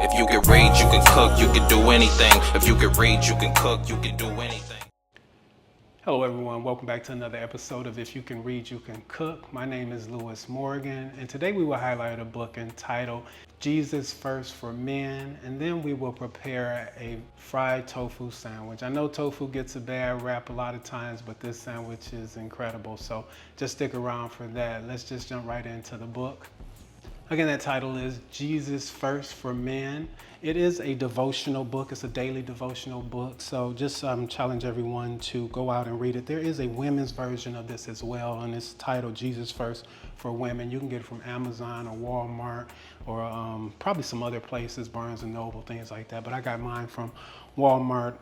If you can read, you can cook, you can do anything. If you can read, you can cook, you can do anything. Hello everyone, welcome back to another episode of If You Can Read, You Can Cook. My name is Lewis Morgan, and today we will highlight a book entitled Jesus First for Men, and then we will prepare a fried tofu sandwich. I know tofu gets a bad rap a lot of times, but this sandwich is incredible, so just stick around for that. Let's just jump right into the book. Again, that title is Jesus First for Men. It is a devotional book. It's a daily devotional book. So just challenge everyone to go out and read it. There is a women's version of this as well, and it's titled Jesus First for Women. You can get it from Amazon or Walmart or probably some other places, Barnes and Noble, things like that. But I got mine from Walmart,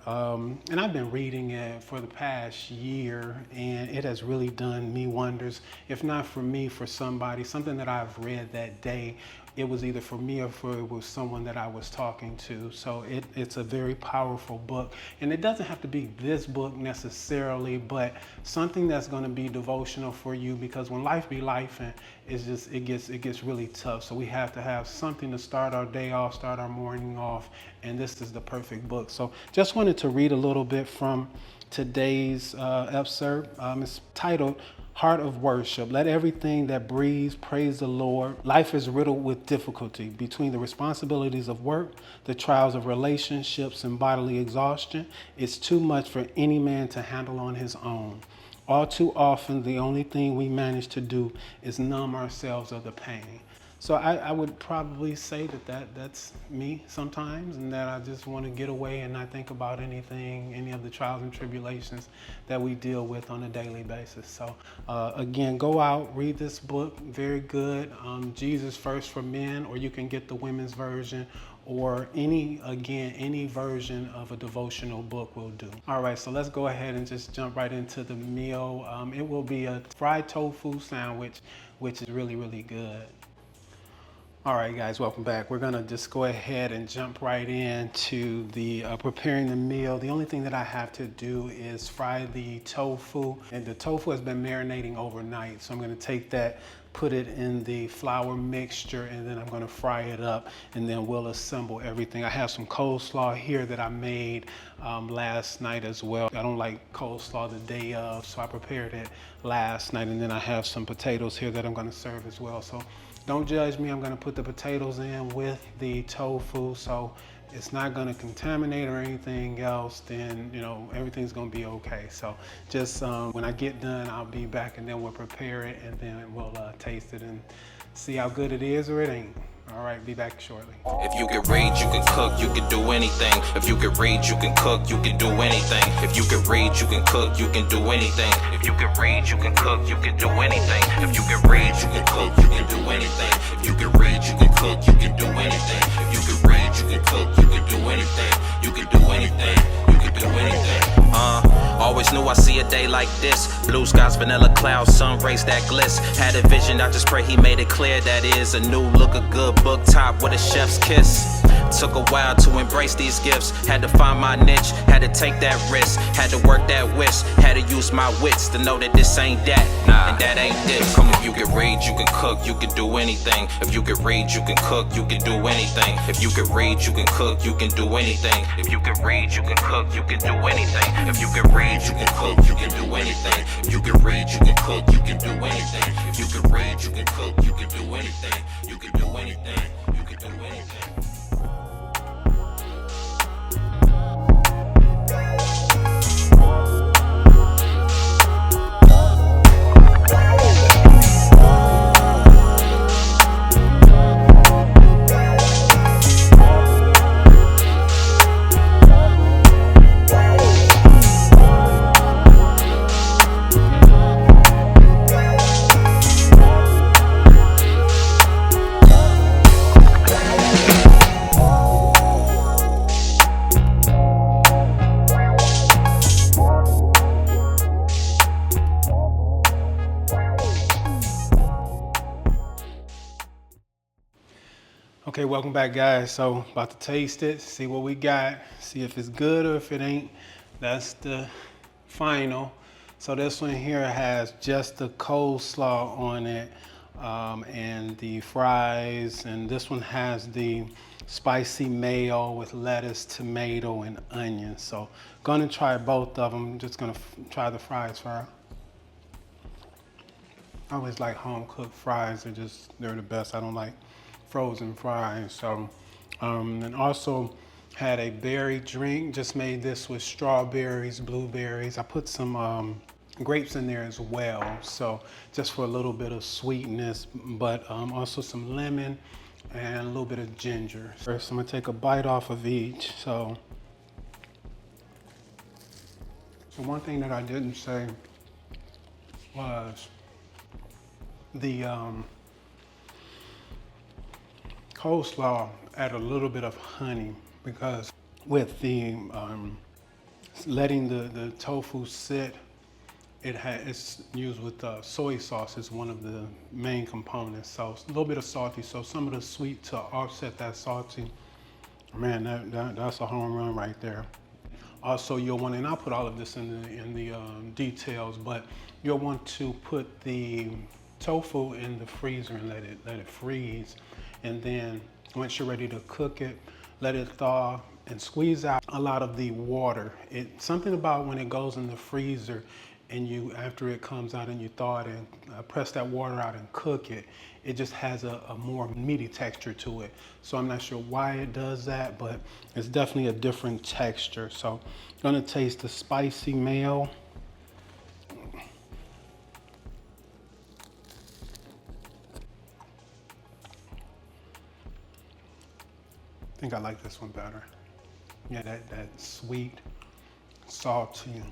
and I've been reading it for the past year, and it has really done me wonders. If not for me, for somebody, something that I've read that day, it was either for me or for it was someone that I was talking to. So it's a very powerful book, and it doesn't have to be this book necessarily, but something that's going to be devotional for you, because when life be life, and it gets really tough. So we have to have something to start our day off, start our morning off, and this is the perfect book. So just wanted to read a little bit from today's excerpt. It's titled Heart of Worship. Let everything that breathes praise the Lord. Life is riddled with difficulty. Between the responsibilities of work, the trials of relationships, and bodily exhaustion, it's too much for any man to handle on his own. All too often, the only thing we manage to do is numb ourselves of the pain. So I would probably say that's me sometimes, and that I just want to get away and not think about anything, any of the trials and tribulations that we deal with on a daily basis. So again, go out, read this book, very good. Jesus First for Men, or you can get the women's version, or any version of a devotional book will do. All right, so let's go ahead and just jump right into the meal. It will be a fried tofu sandwich, which is really, really good. All right, guys, welcome back. We're gonna just go ahead and jump right into the preparing the meal. The only thing that I have to do is fry the tofu, and the tofu has been marinating overnight. So I'm gonna take that, put it in the flour mixture, and then I'm gonna fry it up, and then we'll assemble everything. I have some coleslaw here that I made last night as well. I don't like coleslaw the day of, so I prepared it last night, and then I have some potatoes here that I'm gonna serve as well. So don't judge me. I'm going to put the potatoes in with the tofu, so it's not going to contaminate or anything else. Then, you know, everything's going to be okay. So just when I get done, I'll be back, and then we'll prepare it, and then we'll taste it and see how good it is or it ain't. All right, be back shortly. If you can read, you can cook, you can do anything. If you can read, you can cook, you can do anything. If you can read, you can cook, you can do anything. If you can read, you can cook, you can do anything. If you can read, you can cook, you can do anything. If you can read, you can cook, you can do anything. If you can read, you can cook, you can do anything. You can do anything. You can do anything. Always knew I'd see a day like this. Blue skies, vanilla clouds, sun rays that gliss. Had a vision, I just pray he made it clear. That is a new look, a good book top with a chef's kiss. Took a while to embrace these gifts. Had to find my niche, had to take that risk. Had to work that whisk, had to use my wits to know that this ain't that, and that ain't this. Come, if you can read, you can cook, you can do anything. If you can read, you can cook, you can do anything. If you can read, you can cook, you can do anything. If you can read, you can cook, you can do anything. If you can read, you can cook, you can do anything. If you can read, you can cook, you can do anything. If you can read, you can cook, you can do anything. You can do anything. You can do anything. Okay, welcome back, guys. So about to taste it, see what we got, see if it's good or if it ain't. That's the final. So this one here has just the coleslaw on it. and the fries, and this one has the spicy mayo with lettuce, tomato, and onion. So gonna try both of them. Just gonna try the fries first. I always like home cooked fries. They're the best. I don't like frozen fries. So, and also had a berry drink. Just made this with strawberries, blueberries. I put some grapes in there as well. So just for a little bit of sweetness, but also some lemon and a little bit of ginger. First, I'm gonna take a bite off of each. So one thing that I didn't say was the coleslaw add a little bit of honey, because with the letting the tofu sit, it's used with soy sauce is one of the main components. So a little bit of salty, so some of the sweet to offset that salty. Man, that's a home run right there. Also, you'll want, and I'll put all of this in the details, but you'll want to put the tofu in the freezer and let it freeze, and then once you're ready to cook it, let it thaw and squeeze out a lot of the water. It's something about when it goes in the freezer and after it comes out and you thaw it and press that water out and cook it, it just has a more meaty texture to it. So I'm not sure why it does that, but it's definitely a different texture. So I'm gonna taste the spicy mayo. I think I like this one better. Yeah, that sweet, salty.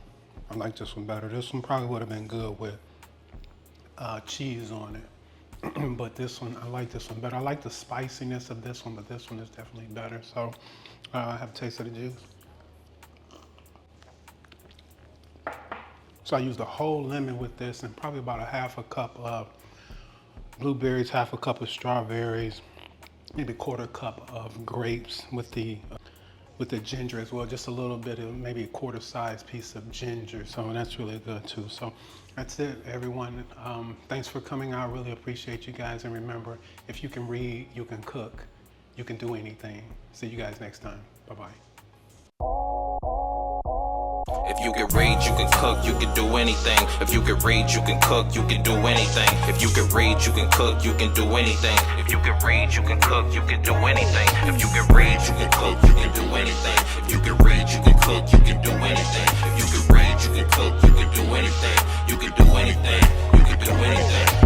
I like this one better. This one probably would have been good with cheese on it. But this one, I like this one better. I like the spiciness of this one, but this one is definitely better. So I have a taste of the juice. So I used a whole lemon with this, and probably about a half a cup of blueberries, half a cup of strawberries, maybe a quarter cup of grapes with the ginger as well, just a little bit of maybe a quarter size piece of ginger. So that's really good too. So that's it, everyone. Thanks for coming out. I really appreciate you guys. And remember, if you can read, you can cook, you can do anything. See you guys next time. Bye-bye. If you can read, you can cook, you can do anything. If you can read, you can cook, you can do anything. If you can read, you can cook, you can do anything. If you can read, you can cook, you can do anything. If you can read, you can cook, you can do anything. If you can read, you can cook, you can do anything. If you can read, you can cook, you can do anything. You can do anything. You can do anything.